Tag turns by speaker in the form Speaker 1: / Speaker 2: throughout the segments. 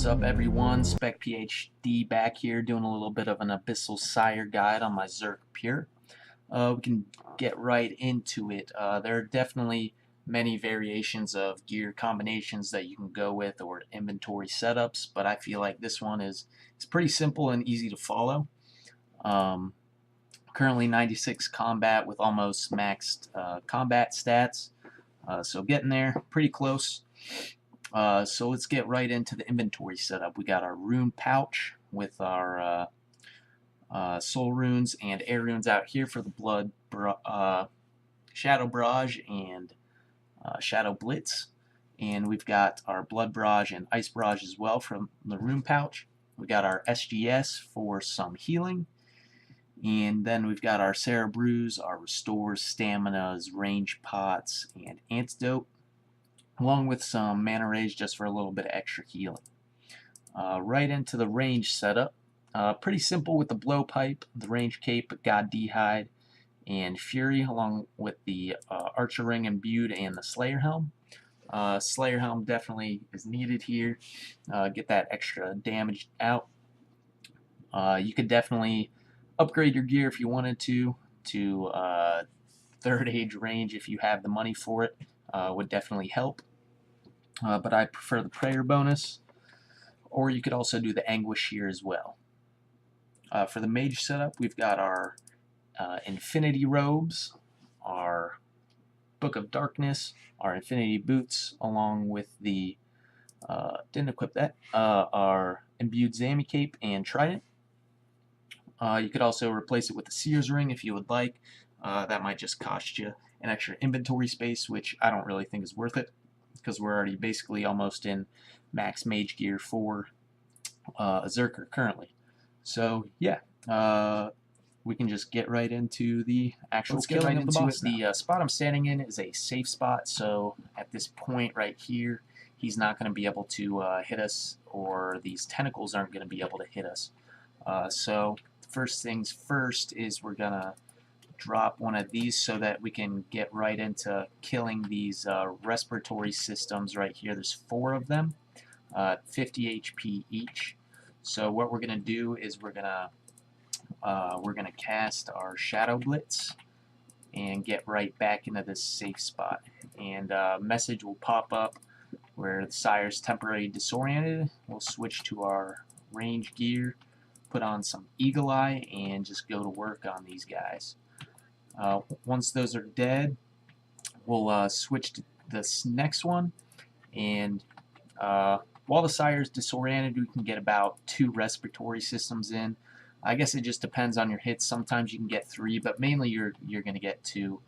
Speaker 1: What's up, everyone? Spec PhD back here doing a little bit of an Abyssal Sire guide on my Zerk Pure. We can get right into it. There are definitely many variations of gear combinations that you can go with or inventory setups, but I feel like this one is pretty simple and easy to follow. Currently 96 combat with almost maxed combat stats, so getting there, pretty close. So let's get right into the inventory setup. We got our rune pouch with our soul runes and air runes out here for the Shadow Barrage and Shadow Blitz. And we've got our Blood Barrage and Ice Barrage as well from the rune pouch. We got our SGS for some healing. And then we've got our Sarah Brews, our Restores, Staminas, Range Pots, and Antidote, along with some Mana Rage just for a little bit of extra healing. Right into the range setup. Pretty simple with the Blowpipe, the Range Cape, God D'hide, and Fury, along with the Archer Ring imbued and the Slayer Helm. Slayer Helm definitely is needed here. Get that extra damage out. You could definitely upgrade your gear if you wanted to third age range if you have the money for it. Would definitely help. But I prefer the prayer bonus, or you could also do the anguish here as well. For the mage setup, we've got our infinity robes, our book of darkness, our infinity boots, along with the didn't equip that, our imbued Zami cape and trident. You could also replace it with the seer's ring if you would like. That might just cost you an extra inventory space, which I don't really think is worth it, because we're already basically almost in max mage gear for a Zerker currently. So yeah, we can just get right into the actual killing of the boss. The spot I'm standing in is a safe spot, so at this point right here, he's not going to be able to hit us, or these tentacles aren't going to be able to hit us. So first things first is we're going to drop one of these so that we can get right into killing these respiratory systems right here. There's 4 of them, 50 HP each. So what we're gonna do is we're gonna cast our Shadow Blitz and get right back into this safe spot. And a message will pop up where the Sire's temporarily disoriented. We'll switch to our range gear, put on some Eagle Eye, and just go to work on these guys. Once those are dead, we'll switch to this next one, and while the Sire's disoriented, we can get about 2 respiratory systems in. I guess it just depends on your hits. Sometimes you can get 3, but mainly you're going to get 2,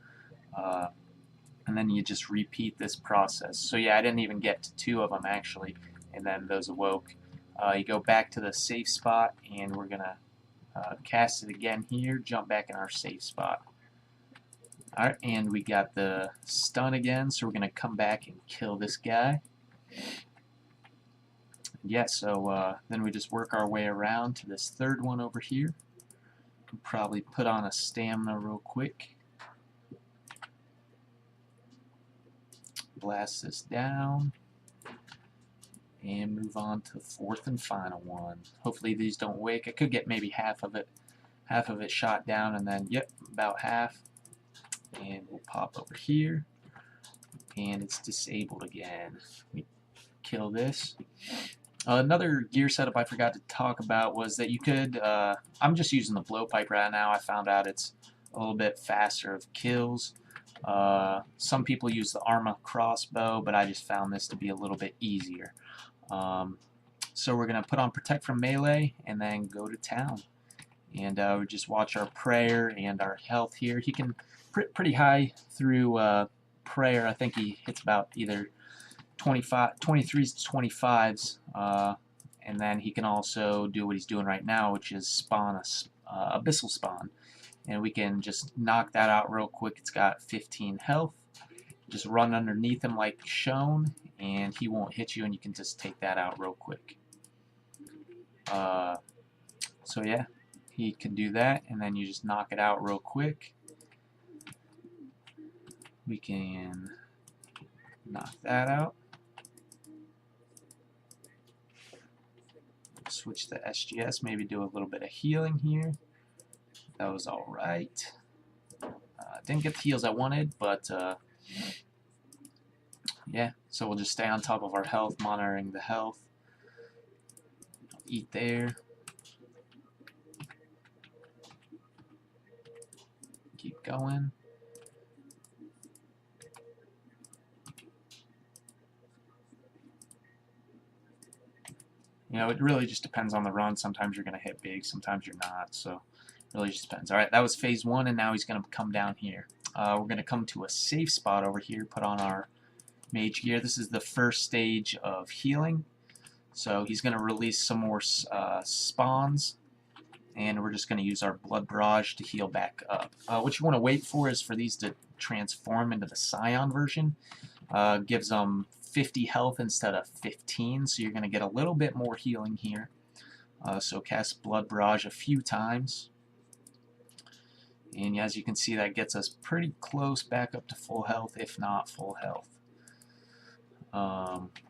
Speaker 1: and then you just repeat this process. So yeah, I didn't even get to 2 of them actually, and then those awoke. You go back to the safe spot, and we're going to cast it again here, jump back in our safe spot. Alright, and we got the stun again, so we're going to come back and kill this guy. Yeah, so then we just work our way around to this third one over here. Can probably put on a stamina real quick. Blast this down. And move on to the 4th and final one. Hopefully these don't wake. I could get maybe half of it shot down, and then, yep, about half. And we'll pop over here, and it's disabled again. We kill this. Another gear setup I forgot to talk about was that you could, I'm just using the Blowpipe right now. I found out it's a little bit faster of kills. Some people use the Arma crossbow, but I just found this to be a little bit easier. So we're going to put on Protect from Melee and then go to town. And we just watch our prayer and our health here. He can pretty high through prayer. I think he hits about either 23s to 25s, and then he can also do what he's doing right now, which is spawn a Abyssal Spawn, and we can just knock that out real quick. It's got 15 health. Just run underneath him like shown, and he won't hit you, and you can just take that out real quick. So yeah, he can do that, and then you just knock it out real quick. We can knock that out. switch the SGS, maybe do a little bit of healing here. That was alright. Didn't get the heals I wanted, but yeah, so we'll just stay on top of our health, monitoring the health. Eat there. Keep going. You know, it really just depends on the run. Sometimes you're going to hit big, sometimes you're not, so it really just depends. Alright, that was phase 1, and now he's going to come down here. We're going to come to a safe spot over here, put on our mage gear. This is the first stage of healing, so he's going to release some more spawns, and we're just going to use our blood barrage to heal back up. What you want to wait for is for these to transform into the Scion version. Gives them 50 health instead of 15, so you're going to get a little bit more healing here. So cast blood barrage a few times, and as you can see, that gets us pretty close back up to full health, if not full health.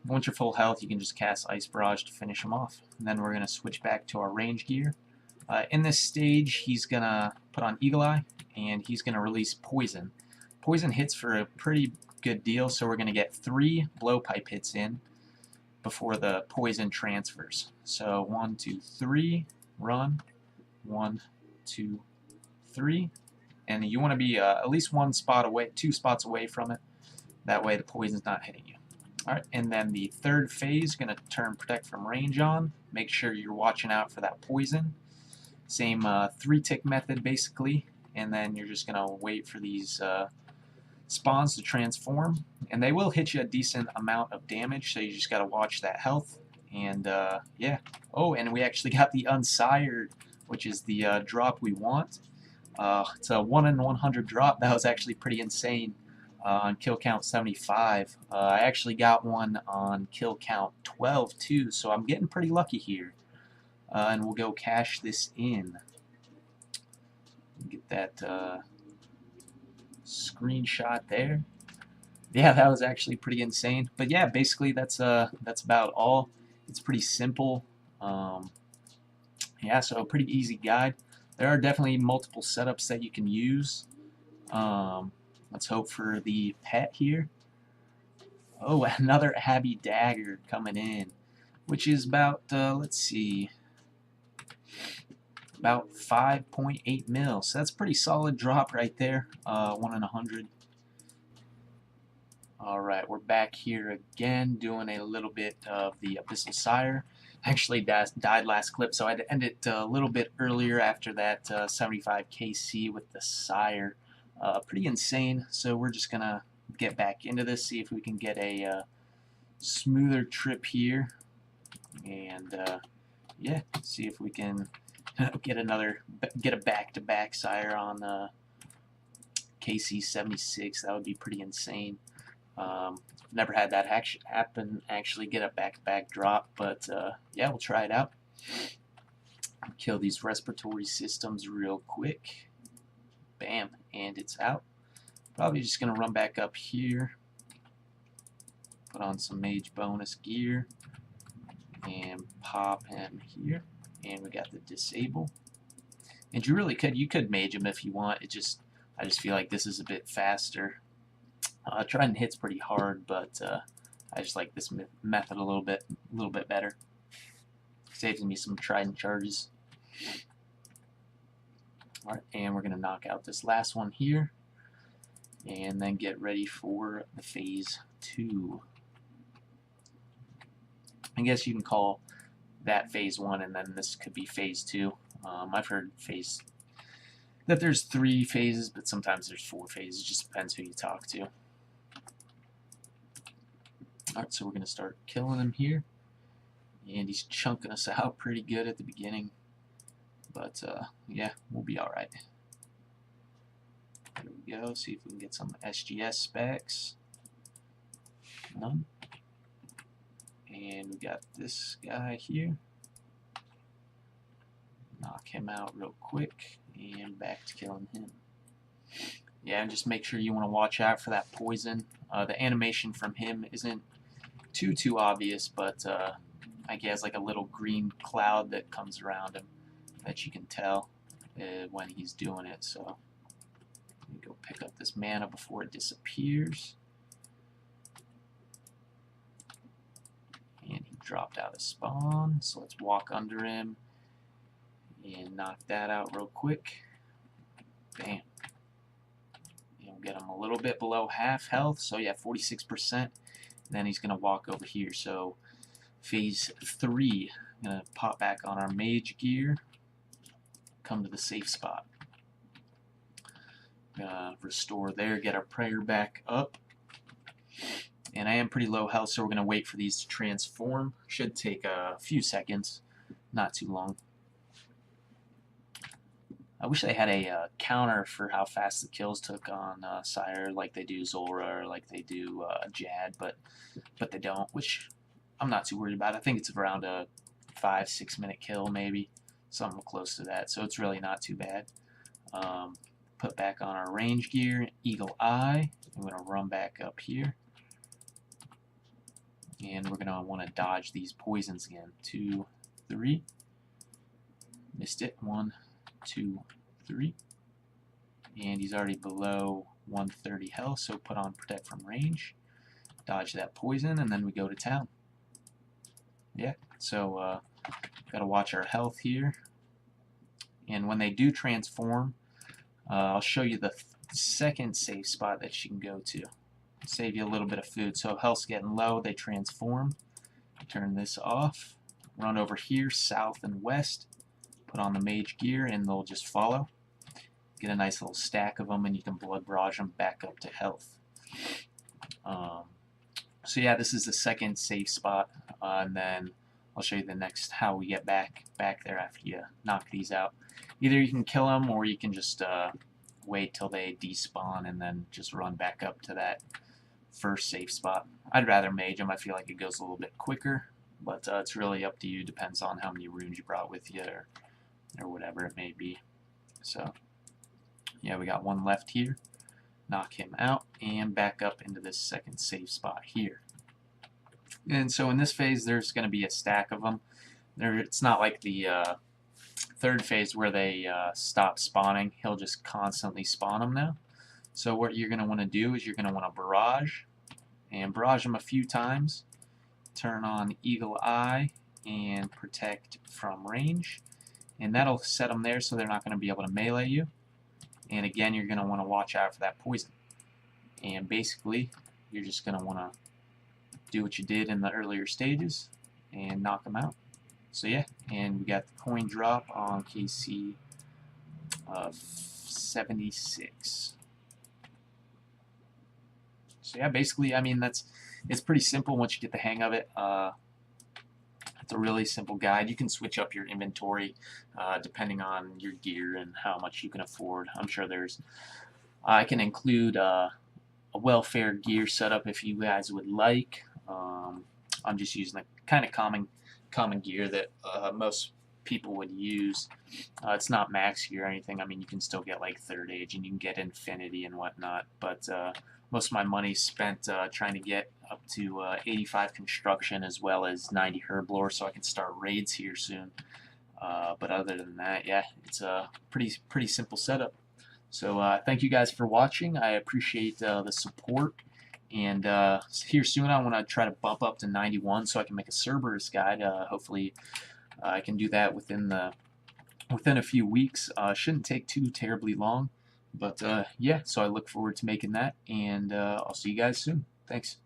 Speaker 1: Once you're full health, you can just cast ice barrage to finish him off, and then we're going to switch back to our range gear. In this stage, he's going to put on Eagle Eye, and he's going to release poison. Poison hits for a pretty good deal, so we're going to get 3 blowpipe hits in before the poison transfers. So 1, 2, 3, run. 1, 2, 3, and you want to be at least 1 spot away, 2 spots away from it. That way the poison's not hitting you. Alright, and then the third phase, going to turn Protect from Range on. Make sure you're watching out for that poison. Same 3-tick method basically, and then you're just going to wait for these spawns to transform, and they will hit you a decent amount of damage, so you just got to watch that health. And yeah. Oh, and we actually got the Unsired, which is the drop we want. It's a 1 in 100 drop. That was actually pretty insane on kill count 75. I actually got one on kill count 12 too, so I'm getting pretty lucky here. And we'll go cash this in. Get that screenshot there. Yeah, that was actually pretty insane. But yeah, basically that's about all. It's pretty simple. Yeah, so a pretty easy guide. There are definitely multiple setups that you can use. Let's hope for the pet here. Oh, another Abbey Dagger coming in, which is about, let's see, about 5.8 mil. So that's a pretty solid drop right there. 1 in 100. Alright, we're back here again doing a little bit of the Abyssal Sire. Actually died last clip, so I had to end it a little bit earlier after that 75 KC with the Sire. Pretty insane, so we're just gonna get back into this, see if we can get a smoother trip here, and yeah, see if we can get a back-to-back Sire on KC 76. That would be pretty insane. Never had that happen, actually get a back-to-back drop, but yeah, we'll try it out. Kill these respiratory systems real quick. Bam, and it's out. Probably just going to run back up here, put on some mage bonus gear, and pop him here. And we got the disable. And you could mage him if you want. I just feel like this is a bit faster. Trident hits pretty hard, but I just like this method a little bit better. Saves me some Trident charges. Alright, and we're going to knock out this last one here, and then get ready for the phase 2. I guess you can call that phase 1, and then this could be phase 2. I've heard that there's 3 phases, but sometimes there's 4 phases. It just depends who you talk to. Alright, so we're going to start killing him here. And he's chunking us out pretty good at the beginning. But, yeah, we'll be alright. There we go. See if we can get some SGS specs. None. And we got this guy here. Knock him out real quick. And back to killing him. Yeah, and just make sure you want to watch out for that poison. The animation from him isn't too obvious, but Like he has like a little green cloud that comes around him that you can tell when he's doing it. So let me go pick up this mana before it disappears. And he dropped out of spawn, so let's walk under him and knock that out real quick. Bam. And we'll get him a little bit below half health, so yeah, 46%. And then he's going to walk over here. So phase 3, I'm going to pop back on our mage gear, come to the safe spot. Restore there, get our prayer back up. And I am pretty low health, so we're going to wait for these to transform. Should take a few seconds, not too long. I wish they had a counter for how fast the kills took on Sire, like they do Zora or like they do Jad, but they don't, which I'm not too worried about. I think it's around a 5-6 minute kill, maybe something close to that, so it's really not too bad. Put back on our range gear, Eagle Eye. I'm going to run back up here. And we're going to want to dodge these poisons again. 2, 3. Missed it. 1, 2, 3. And he's already below 130 health, so put on Protect from Range. Dodge that poison, and then we go to town. Yeah, so got to watch our health here. And when they do transform, I'll show you the second safe spot that you can go to. Save you a little bit of food. So health's getting low, they transform. Turn this off. Run over here, south and west. Put on the mage gear, and they'll just follow. Get a nice little stack of them, and you can blood barrage them back up to health. So yeah, this is the second safe spot, and then I'll show you the next how we get back there after you knock these out. Either you can kill them, or you can just wait till they despawn and then just run back up to that first safe spot. I'd rather mage them. I feel like it goes a little bit quicker, but it's really up to you. Depends on how many runes you brought with you or whatever it may be. So yeah, we got one left here. Knock him out and back up into this second safe spot here. And so in this phase, there's going to be a stack of them. It's not like the third phase where they stop spawning. He'll just constantly spawn them now. So what you're going to want to do is you're going to want to barrage them a few times. Turn on Eagle Eye and Protect from Range. And that'll set them there so they're not going to be able to melee you. And again, you're going to want to watch out for that poison. And basically, you're just going to want to do what you did in the earlier stages and knock them out. So yeah, and we got the coin drop on KC of 76. So yeah, basically, I mean, it's pretty simple once you get the hang of it. It's a really simple guide. You can switch up your inventory depending on your gear and how much you can afford. I'm sure I can include a welfare gear setup if you guys would like. I'm just using the kind of common gear that most people would use. It's not max gear or anything. I mean, you can still get like third age and you can get infinity and whatnot, but most of my money's spent trying to get up to 85 construction as well as 90 herblore, so I can start raids here soon. But other than that, yeah, it's a pretty simple setup. So thank you guys for watching. I appreciate the support. And here soon I want to try to bump up to 91 so I can make a Cerberus guide. Hopefully I can do that within a few weeks. Shouldn't take too terribly long. But yeah, so I look forward to making that, and I'll see you guys soon. Thanks.